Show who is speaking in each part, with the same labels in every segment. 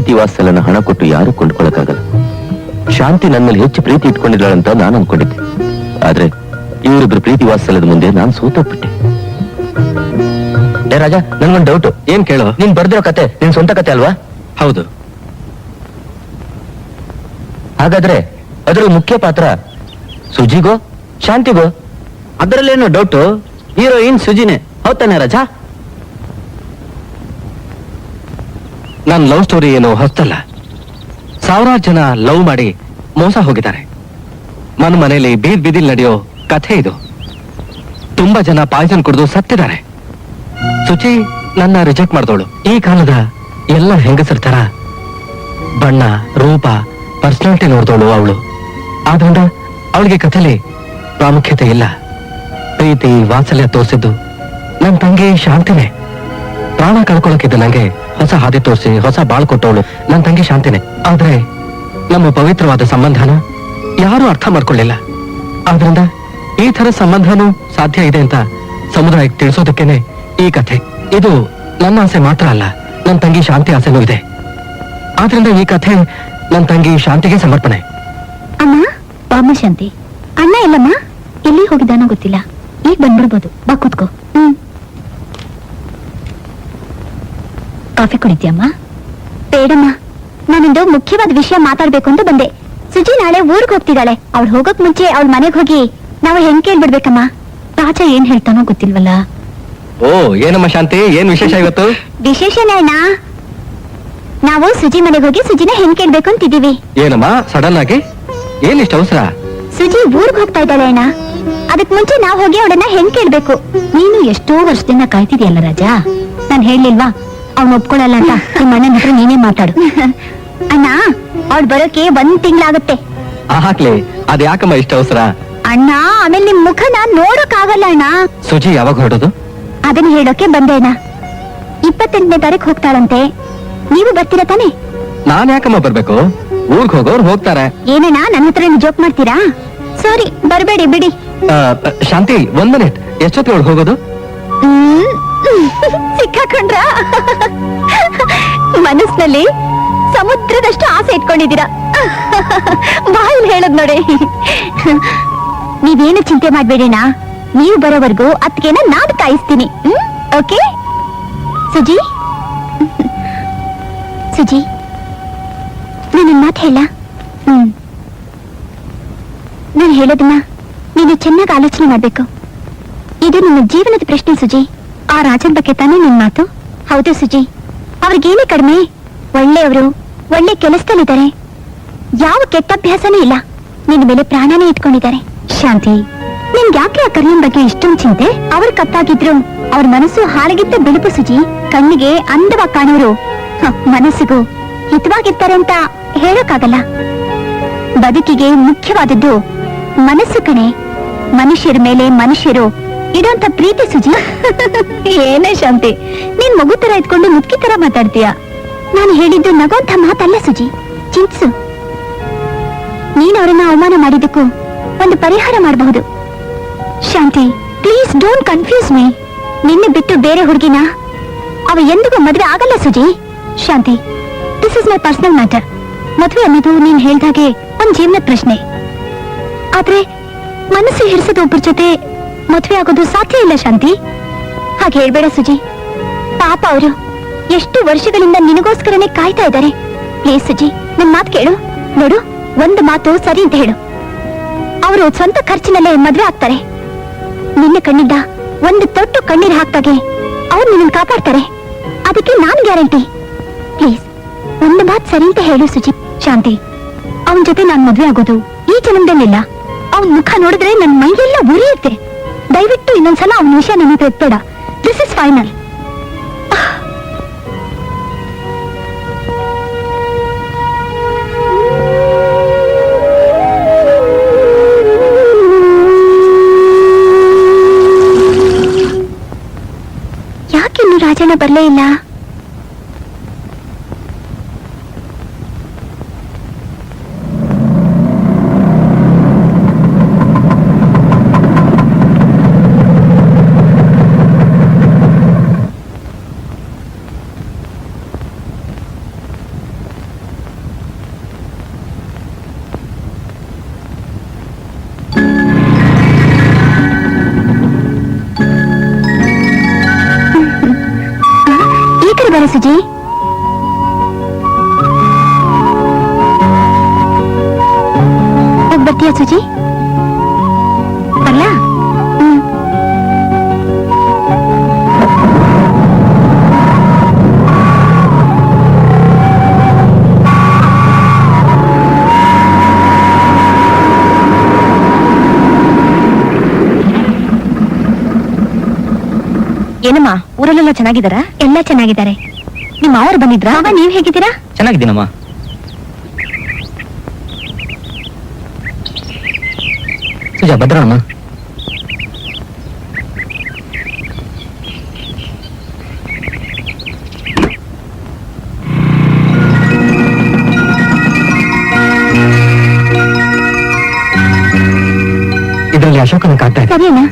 Speaker 1: ಪ್ರೀತಿ ವಾತ್ಸಲ್ಯನ ಹಣ ಕೊಟ್ಟು ಯಾರು ಕೊಂಡ್ಕೊಳಕ್ಕಾಗಲ್ಲ. ಶಾಂತಿ ನನ್ನ ಮೇಲೆ ಹೆಚ್ಚು ಪ್ರೀತಿ ಇಟ್ಕೊಂಡಿದ್ದಾಳಂತ ನಾನು ಅನ್ಕೊಂಡಿದ್ದೆ. ಆದ್ರೆ ಇವರಿಬ್ರು ಪ್ರೀತಿ ವಾತ್ಸಲ್ಯದ ಮುಂದೆ ನಾನು ಸೋತೋಗ್ಬಿಟ್ಟೆ. ಏ ರಾಜ, ನನ್ಗೊಂದು ಡೌಟ್. ಏನ್ ಕೇಳು? ನೀನ್ ಬರ್ದಿರೋ ಕತೆ ನಿನ್ ಸ್ವಂತ ಕತೆ ಅಲ್ವಾ? ಹೌದು. ಹಾಗಾದ್ರೆ ಅದ್ರಲ್ಲಿ ಮುಖ್ಯ ಪಾತ್ರ ಸುಜಿಗೋ ಶಾಂತಿಗೋ? ಅದರಲ್ಲೇನೋ ಡೌಟು. ಹೀರೋಯಿನ್ ಸುಜಿನೇ, ಹೌದಾನೆ ರಾಜಾ? ನನ್ನ ಲವ್ ಸ್ಟೋರಿ ಏನು ಹೊಸ್ತಲ್ಲ. ಸಾವಿರಾರು ಜನ ಲವ್ ಮಾಡಿ ಮೋಸ ಹೋಗಿದ್ದಾರೆ. ಮನೇಲಿ ಬೀದ್ ಬೀದಿಲ್ ನಡೆಯೋ ಕಥೆ ಇದು. ತುಂಬಾ ಜನ ಪಾಯ್ಸನ್ ಕುಡಿದು ಸತ್ತಿದ್ದಾರೆ. ಸುಚಿ ನನ್ನ ರಿಜೆಕ್ಟ್ ಮಾಡ್ದವಳು. ಈ ಕಾಲದ ಎಲ್ಲ ಹೆಂಗಸರ ತರ ಬಣ್ಣ, ರೂಪ, ಪರ್ಸನಾಲಿಟಿ ನೋಡ್ದವಳು ಅವಳು. ಆದ್ರಿಂದ ಅವಳಿಗೆ ಕಥೆಲಿ ಪ್ರಾಮುಖ್ಯತೆ ಇಲ್ಲ. ಪ್ರೀತಿ ವಾತ್ಸಲ್ಯ ತೋರಿಸಿದ್ದು ನನ್ನ ತಂಗಿ ಶಾಂತಿನೇ. ಪ್ರಾಣ ಕಳ್ಕೊಳಕ್ಕಿದ್ದ ನಂಗೆ ಹೊಸ ಹಾದಿ ತೋರಿಸಿ ಹೊಸ ಬಾಳ್ ಕೊಟ್ಟವಳು ನನ್ನ ತಂಗಿ ಶಾಂತಿನೇ. ಆದ್ರೆ ನಮ್ಮ ಪವಿತ್ರವಾದ ಸಂಬಂಧನ ಯಾರು ಅರ್ಥ ಮಾಡ್ಕೊಳ್ಳಿಲ್ಲ. ಆದ್ರಿಂದ ಈ ತರ ಸಂಬಂಧನೂ ಸಾಧ್ಯ ಇದೆ ಅಂತ ಸಮುದಾಯಕ್ಕೆ ತಿಳಿಸೋದಕ್ಕೇನೆ ಈ ಕಥೆ. ಇದು ನನ್ನ ಆಸೆ ಮಾತ್ರ ಅಲ್ಲ, ನನ್ನ ತಂಗಿ ಶಾಂತಿ ಆಸೆನೂ ಇದೆ. ಆದ್ರಿಂದ ಈ ಕಥೆ ನನ್ನ ತಂಗಿ ಶಾಂತಿಗೆ ಸಮರ್ಪಣೆ.
Speaker 2: ಅಮ್ಮ, ಬಾಮ್ಮ ಶಾಂತಿ. ಅಣ್ಣ ಎಲ್ಲಮ್ಮ? ಎಲ್ಲಿ ಹೋಗಿದ್ದಾನೋ ಗೊತ್ತಿಲ್ಲ. ಈಗ ಬಂದ್ಬಿಡ್ಬೋದು. ಬಾ ಕೂತ್ಕೋ. ಕಾಫಿ ಕುಡಿದ್ಯಮ್ಮ? ಬೇಡಮ್ಮ, ನಾನಿಂದು ಮುಖ್ಯವಾದ ವಿಷಯ ಮಾತಾಡ್ಬೇಕು ಅಂತ ಬಂದೆ. ಸುಜಿ ನಾಳೆ ಊರಿಗೆ ಹೋಗ್ತಿದ್ದಾಳೆ. ಅವಳು ಹೋಗೋಕ್ ಮುಂಚೆ ಅವಳ ಮನೆಗೆ ಹೋಗಿ ನಾವು ಹೆಂಗ್ ಕೇಳ್ಬಿಡ್ಬೇಕಮ್ಮ? ರಾಜ ಏನ್ ಹೇಳ್ತಾನೋ ಗೊತ್ತಿಲ್ವಲ್ಲ.
Speaker 1: ಓ, ಏನಮ್ಮ ಶಾಂತಿ, ಏನ್ ವಿಶೇಷ ಇವತ್ತು?
Speaker 2: ವಿಶೇಷನೇ ಅಣ್ಣ. ನಾವು ಸುಜಿ ಮನೆಗೆ ಹೋಗಿ ಸುಜಿನ ಹೆಂಗ್ ಕೇಳ್ಬೇಕು ಅಂತಿದೀವಿ.
Speaker 1: ಏನಮ್ಮ ಸಡನ್ ಆಗಿ? ಏನಿಷ್ಟ ಅವಸರ?
Speaker 2: ಸುಜಿ ಊರ್ಗ್ ಹೋಗ್ತಾ ಇದ್ದಾಳೆ ಅಣ್ಣ. ಅದಕ್ ಮುಂಚೆ ನಾವ್ ಹೋಗಿ ಅವಳನ್ನ ಹೆಂಗ್ ಕೇಳ್ಬೇಕು? ನೀನು ಎಷ್ಟೋ ವರ್ಷದಿಂದ ಕಾಯ್ತಿದ್ಯಲ್ಲ ರಾಜ. ನಾನ್ ಹೇಳಿಲ್ವಾ ಅವ್ನು ಒಪ್ಕೊಳ್ಳಲ್ಲ ಅಂತ? ನಿಮ್ಮ ಅಣ್ಣನ ಹತ್ರ ನೀನೇ ಮಾತಾಡು. ಅಣ್ಣ, ಅವ್ಳು ಬರೋಕೆ 1 ತಿಂಗಳಾಗುತ್ತೆ.
Speaker 1: ಹಾಕ್ಲಿ, ಅದ್ ಯಾಕಮ್ಮ ಇಷ್ಟ ಅವಸರ?
Speaker 2: ಅಣ್ಣ, ಆಮೇಲೆ ನಿಮ್ ಮುಖನ ನೋಡಕ್ ಆಗಲ್ಲ ಅಣ್ಣ.
Speaker 1: ಸುಜಿ ಯಾವಾಗ ಹೊರಡೋದು?
Speaker 2: ಅದನ್ನ ಹೇಳೋಕೆ ಬಂದೆ ಅಣ್ಣ. 28ನೇ ತಾರೀಕು ಹೋಗ್ತಾಳಂತೆ. ನೀವು ಬರ್ತೀರಾ ತಾನೆ?
Speaker 1: ನಾನ್ ಯಾಕಮ್ಮ ಬರ್ಬೇಕು? ಊರ್ಗ್ ಹೋಗೋರು ಹೋಗ್ತಾರೆ.
Speaker 2: ಏನಣ್ಣ, ನನ್ನ ಹತ್ರ ಜೋಕ್ ಮಾಡ್ತೀರಾ? ಸಾರಿ, ಬರ್ಬೇಡಿ ಬಿಡಿ.
Speaker 1: ಶಾಂತಿ, 1 ಮಿನಿಟ್. ಎಷ್ಟೊತ್ತಿಗೆ ಅವಳು ಹೋಗೋದು?
Speaker 2: ಸಿಕ್ಕಾಕೊಂಡ್ರ? ಮನಸ್ಸಿನಲ್ಲಿ ಸಮುದ್ರದಷ್ಟು ಆಸೆ ಇಟ್ಕೊಂಡಿದ್ದೀರಾ. ಬಾಯಲ್ಲಿ ಹೇಳದ್ ನೋಡಿ. ನೀವೇನು ಚಿಂತೆ ಮಾಡ್ಬೇಡಿಣ್ಣ. ನೀವು ಬರೋವರೆಗೂ ಅತ್ಗೆನ ನಾನು ಕಾಯಿಸ್ತೀನಿ. ಓಕೆ ಸುಜಿ? ಸುಜಿ, ನಾನು ಮಾತು ಹೇಳ? ನಾನು ಹೇಳೋದನ್ನ ನೀನು ಚೆನ್ನಾಗಿ ಆಲೋಚನೆ ಮಾಡ್ಬೇಕು. ಇದು ನಿಮ್ಮ ಜೀವನದ ಪ್ರಶ್ನೆ ಸುಜಿ. ಆ ರಾಜನ್ ಬಗ್ಗೆ ತಾನೇ ನಿನ್ ಮಾತು? ಹೌದು ಸುಜಿ, ಅವ್ರಿಗೇನೇ ಕಡಿಮೆ. ಒಳ್ಳೆಯವರು, ಒಳ್ಳೆ ಕೆಲಸದಲ್ಲಿದ್ದಾರೆ. ಯಾವ ಕೆಟ್ಟ ಅಭ್ಯಾಸನೂ ಇಲ್ಲ. ನಿನ್ನ ಮೇಲೆ ಪ್ರಾಣನೇ ಇಟ್ಕೊಂಡಿದ್ದಾರೆ. ಶಾಂತಿ, ನಿಮ್ಗೆ ಯಾಕೆ ಆ ಕರಿಯನ್ ಬಗ್ಗೆ ಇಷ್ಟೊಂದು ಚಿಂತೆ? ಅವ್ರು ಕಪ್ಪಾಗಿದ್ರು ಅವ್ರ ಮನಸ್ಸು ಹಾಳಗಿದ್ದ ಬಿಳುಪು ಸುಜಿ. ಕಣ್ಣಿಗೆ ಅಂದವಾಗಿ ಕಾಣೋರು ಮನಸ್ಸಿಗೂ ಹಿತವಾಗಿರ್ತಾರೆ ಅಂತ ಹೇಳೋಕ್ಕಾಗಲ್ಲ. ಬದುಕಿಗೆ ಮುಖ್ಯವಾದದ್ದು ಮನಸ್ಸು ಕಣೆ. ಮನುಷ್ಯರ ಮೇಲೆ ಮನುಷ್ಯರು ಇಡೋಂತ ಪ್ರೀತಿ ಸುಜಿ. ಏನೇ ಶಾಂತಿ, ನೀನ್ ಮಗು ತರ ಇದ್ಕೊಂಡು ಮುದುಕಿ ತರ ಮಾತಾಡ್ತೀಯ. ನಾನು ಹೇಳಿದ್ದು ನಗೋಂಥ ಮಾತಲ್ಲ ಸುಜಿ, ಚಿಂತ್ಸು. ನೀನ್ ಅವರನ್ನ ಅವಮಾನ ಮಾಡಿದ್ದಕ್ಕೂ ಒಂದು ಪರಿಹಾರ ಮಾಡಬಹುದು. Shanti, please don't confuse me. ನಿನ್ನೆ ಬಿಟ್ಟು ಬೇರೆ ಹುಡುಗಿನ ಅವ ಎಂದಿಗೂ ಮದುವೆ ಆಗಲ್ಲ Suji. Shanti, this is my personal matter. ಮದುವೆ ಅನ್ನೋದು ನೀನ್ ಹೇಳ್ದಾಗೆ ಒಂದ್ ಜೀವನದ ಪ್ರಶ್ನೆ. ಆದ್ರೆ ಮನಸ್ಸು ಹಿಡಿಸದ ಒಬ್ಬರ ಜೊತೆ ಮದುವೆ ಆಗೋದು ಸಾಧ್ಯ ಇಲ್ಲ ಶಾಂತಿ. ಹಾಗೆ ಹೇಳ್ಬೇಡ ಸುಜಿ. ಪಾಪ ಅವರು ಎಷ್ಟು ವರ್ಷಗಳಿಂದ ನಿನಗೋಸ್ಕರನೇ ಕಾಯ್ತಾ ಇದ್ದಾರೆ. ಪ್ಲೀಸ್ ಸುಜಿ, ನನ್ ಮಾತು ಕೇಳು. ನೋಡು, ಒಂದು ಮಾತು ಸರಿ ಅಂತ ಹೇಳು. ಅವರು ಸ್ವಂತ ಖರ್ಚಿನಲ್ಲೇ ಮದುವೆ ಆಗ್ತಾರೆ. ನಿನ್ನ ಕಣ್ಣಿಂದ ಒಂದು ತೊಟ್ಟು ಕಣ್ಣೀರು ಹಾಕ್ದಾಗೆ ಅವ್ರು ನಿನ್ನ ಕಾಪಾಡ್ತಾರೆ. ಅದಕ್ಕೆ ನಾನ್ ಗ್ಯಾರಂಟಿ. ಪ್ಲೀಸ್ ಒಂದು ಮಾತು ಸರಿ ಅಂತ ಹೇಳು ಸುಜಿ. ಶಾಂತಿ, ಅವನ ಜೊತೆ ನಾನ್ ಮದ್ವೆ ಆಗೋದು ಈ ಜನ್ಮದಲ್ಲಿಲ್ಲ. ಅವನ್ ಮುಖ ನೋಡಿದ್ರೆ ನನ್ ಮೈಯೆಲ್ಲ ಉರಿಯುತ್ತೆ. ದಯವಿಟ್ಟು ಇನ್ನೊಂದ್ಸಲ ಅವನ ವಿಷಯ ನನ್ನ ಹತ್ರ ಎತ್ಬೇಡ. This is final. ಯಾಕಿನ್ನು ರಾಜಣ್ಣ ಬರ್ಲೇ ಇಲ್ಲ? ಹೋಗ್ತಿದ್ದಾರೆ ಸುಜಿ. ಹೋಗ್ ಬರ್ತೀಯಾ ಸುಜಿ? ಬರ್ಲಾ? ಏನಮ್ಮ, ಊರಲ್ಲೆಲ್ಲ ಚೆನ್ನಾಗಿದ್ದಾರಾ? ಎಲ್ಲ ಚೆನ್ನಾಗಿದ್ದಾರೆ. ನಿಮ್ಮ ಅವ್ರು ಬಂದಿದ್ರಾ? ನೀವ್ ಹೇಗಿದ್ದೀರಾ?
Speaker 1: ಚೆನ್ನಾಗಿದ್ದೀನಮ್ಮ. ಸುಜಾ ಭದ್ರಮ್ಮ. ಇದರಲ್ಲಿ ಅಶೋಕನ ಕಾಡ್ತಾ ಇದೆ.
Speaker 2: ಸರಿನಾ?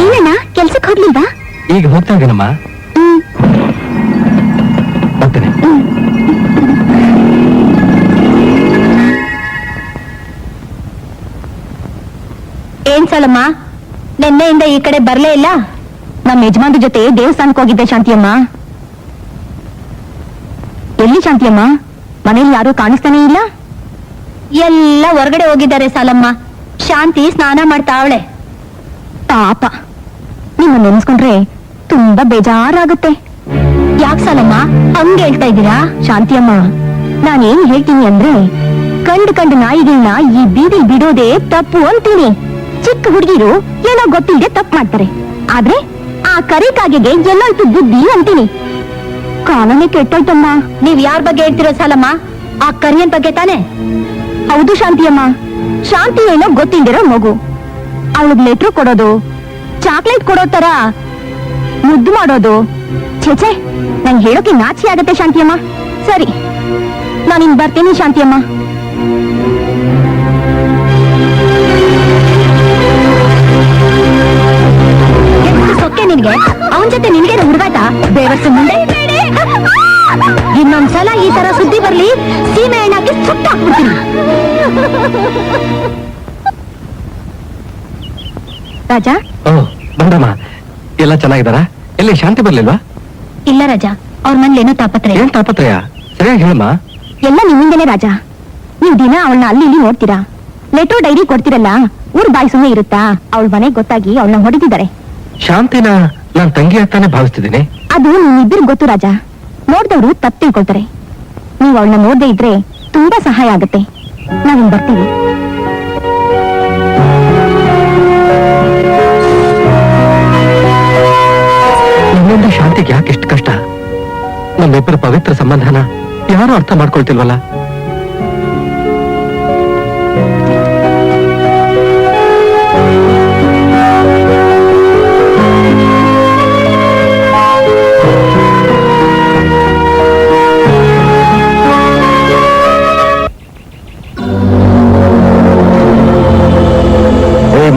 Speaker 2: ಏನಣ್ಣ, ಕೆಲ್ಸಕ್ಕೆ ಹೋಗ್ಲಿಲ್ವಾ?
Speaker 1: ಈಗ ಹೋಗ್ತಾ ಇದ್ದೀನಮ್ಮ. ಬರ್ತೇನೆ. ಏನ್ ಸಾಲಮ್ಮ, ನಿನ್ನೆಯಿಂದ ಈ ಕಡೆ ಬರ್ಲೇ ಇಲ್ಲ? ನಮ್ಮ ಯಜಮಾನ್ರ ಜೊತೆ ದೇವಸ್ಥಾನಕ್ಕೆ ಹೋಗಿದ್ದೆ ಶಾಂತಿಯಮ್ಮ. ಎಲ್ಲಿ ಶಾಂತಿಯಮ್ಮ? ಮನೇಲಿ ಯಾರು ಕಾಣಿಸ್ತಾನೆ ಇಲ್ಲ? ಎಲ್ಲ ಹೊರಗಡೆ ಹೋಗಿದ್ದಾರೆ ಸಾಲಮ್ಮ. ಶಾಂತಿ ಸ್ನಾನ ಮಾಡ್ತಾವಳೆ. ಪಾಪ, ನಿಮ್ಮ ನೆನ್ಸ್ಕೊಂಡ್ರೆ ತುಂಬಾ ಬೇಜಾರಾಗುತ್ತೆ. ಯಾಕೆ ಸಾಲಮ್ಮ ಹಂಗೆ ಹೇಳ್ತಾ ಇದ್ದೀರಾ? ಶಾಂತಿಯಮ್ಮ, ನಾನೇನ್ ಹೇಳ್ತೀನಿ ಅಂದ್ರೆ, ಕಂಡು ನಾಯಿಗಳನ್ನ ಈ ಬೀದಿ ಬಿಡೋದೇ ತಪ್ಪು ಅಂತೀನಿ. ಚಿಕ್ಕ ಹುಡುಗಿರು ಏನೋ ಗೊತ್ತಿಲ್ಲದೆ ತಪ್ಪು ಮಾಡ್ತಾರೆ, ಆದ್ರೆ ಆ ಕರಿ ಕಾಗೆಗೆ ಎಲ್ಲೋಯ್ತು ಬುದ್ಧಿ ಅಂತೀನಿ. ಕಾಲನೇ ಕೆಟ್ಟೋಯ್ತಮ್ಮ. ನೀವ್ ಯಾರ ಬಗ್ಗೆ ಹೇಳ್ತಿರೋ ಸಾಲಮ್ಮ? ಆ ಕರಿಯನ್ ಬಗ್ಗೆ ತಾನೆ? ಹೌದು ಶಾಂತಿಯಮ್ಮ. ಶಾಂತಿ ಏನೋ ಗೊತ್ತಿಲ್ದಿರೋ ಮಗು. ಅವಳಿಗೆ ಲೆಟ್ರು ಕೊಡೋದು, ಚಾಕ್ಲೇಟ್ ಕೊಡೋ ತರ ಮುದ್ದು ಮಾಡೋದು, ಛೇಛೆ, ನಂಗೆ ಹೇಳೋಕೆ ನಾಚಿ ಆಗತ್ತೆ ಶಾಂತಿಯಮ್ಮ. ಸರಿ, ನಾನಿನ್ ಬರ್ತೀನಿ ಶಾಂತಿಯಮ್ಮ. ಸೊಕ್ಕೆ ನಿನ್ಗೆ, ಅವನ್ ಜೊತೆ ನಿನ್ಗೆ ಹುಡುಗಾಟ ಬೇವರ್ಸ ಮುಂದೆ. ಇನ್ನೊಂದ್ಸಲ ಈ ತರ ಸುದ್ದಿ ಬರ್ಲಿ, ಸೀಮೆ ಎಣ್ಣಾಕಿ ಸುಟ್ಟಾಕ್ಬಿಡ್ತೀನಿ. ರಾಜಾ. ಬಂದಮ್ಮ, ಎಲ್ಲ ಚೆನ್ನಾಗಿದ್ದಾರ? ಎಲ್ಲಿ ಶಾಂತಿ ಬರ್ಲಿಲ್ವಾ?
Speaker 2: ಇಲ್ಲ ರಾಜಾ, ಅವ್ರ ಮನೇಲೇನೋ ತಾಪತ್ರಯ.
Speaker 1: ಏನ್ ತಾಪತ್ರಯ? ಸರಿಯಾಗಿ ಹೇಳಮ್ಮ.
Speaker 2: ಎಲ್ಲ ನಿಮ್ಮಿಂದಲೇ ರಾಜಾ. ನೀವ್ ದಿನ ಅವಳನ್ನ ಅಲ್ಲಿ ಇಲ್ಲಿ ನೋಡ್ತೀರಾ, ಲೆಟರ್ ಡೈರಿ ಕೊಡ್ತಿರಲ್ಲ, ಊರ್ ಬಾಯಿ ಸುಮ್ಮನೆ ಇರುತ್ತಾ? ಅವಳ ಮನೆಗೆ ಗೊತ್ತಾಗಿ ಅವಳನ್ನ ಹೊಡೆದಿದ್ದಾರೆ.
Speaker 1: ಶಾಂತಿನ ನಾನ್ ತಂಗಿ ಆಗ್ತಾನೆ ಭಾವಿಸ್ತಿದ್ದೀನಿ.
Speaker 2: ಅದು ನಿಮ್ಮಿಬ್ಬರಿಗೆ ಗೊತ್ತು ರಾಜಾ. ನೋಡ್ದವ್ರು ತಪ್ಪು ತಿಳ್ಕೊಳ್ತಾರೆ. ನೀವ್ ಅವಳನ್ನ ನೋಡ್ದೇ ಇದ್ರೆ ತುಂಬಾ ಸಹಾಯ ಆಗುತ್ತೆ. ನಾವಿನ್ ಬರ್ತೀವಿ.
Speaker 1: ನಿಮ್ಮಿಂದ ಶಾಂತಿಗೆ ಯಾಕೆ ಎಷ್ಟು ಕಷ್ಟ? ನಮ್ಮಿಬ್ಬರ ಪವಿತ್ರ ಸಂಬಂಧನ ಯಾರು ಅರ್ಥ ಮಾಡ್ಕೊಳ್ತಿಲ್ವಲ್ಲ.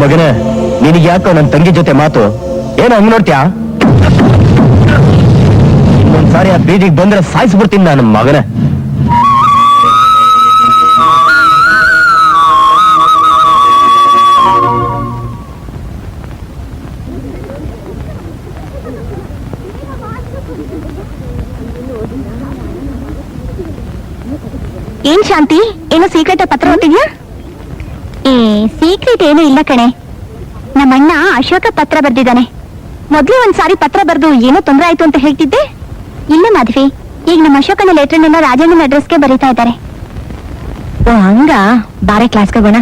Speaker 1: ಮಗನೇ, ನಿನಗೆ ಯಾಕೋ ನನ್ನ ತಂಗಿ ಜೊತೆ ಮಾತು? ಏನೋ ಹಂಗ್ ನೋಡ್ತೀಯಾ? ಇನ್ನೊಂದ್ಸಾರಿ ಆ ಬೀದಿಗೆ ಬಂದ್ರೆ ಸಾಯಿಸ್ಬಿಡ್ತೀನಿ ನಾನು ಮಗನೇ.
Speaker 2: ಏನ್ ಶಾಂತಿ, ಏನೋ ಸೀಕ್ರೆಟ್ ಪತ್ರ ಹೊತ್ತಿದ್ಯಾ? ಸೀಕ್ರೆಟ್ ಏನೂ ಇಲ್ಲ ಕಣೆ. ನಮ್ಮಣ್ಣ ಅಶೋಕ ಪತ್ರ ಬರ್ದಿದ್ದಾನೆ. ಮೊದ್ಲು ಒಂದ್ಸಾರಿ ಪತ್ರ ಬರ್ದು ಏನೋ ತೊಂದರೆ ಆಯ್ತು ಅಂತ ಹೇಳ್ತಿದ್ದೆ. ಇಲ್ಲ ಮಾಧವಿ, ಈಗ ನಮ್ಮ ಅಶೋಕನ ಲೆಟರ್ನೆಲ್ಲ ರಾಜಣ್ಣನ ಅಡ್ರೆಸ್ಗೆ ಬರೀತಾ ಇದ್ದಾರೆ. ಓ ಹಂಗ, ಬಾರೆ ಕ್ಲಾಸ್ಗೆ ಹೋಗೋಣ.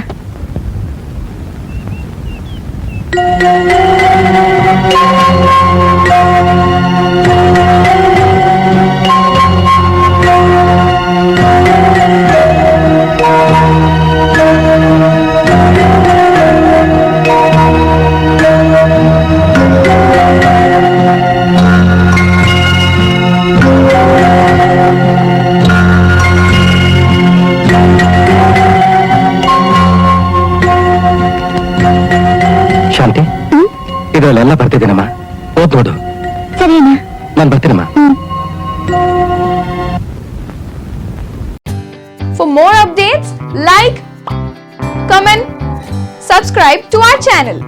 Speaker 1: ಶಾಂತಿ, ಇದರಲ್ಲೆಲ್ಲ ಬರ್ತಿದ್ದೀನಮ್ಮ, ಓದ್ ನೋಡು.
Speaker 2: ಸರಿನಾ?
Speaker 1: ನಾನು ಬರ್ತೀನಮ್ಮ.
Speaker 3: For more updates, like, comment, subscribe to our channel.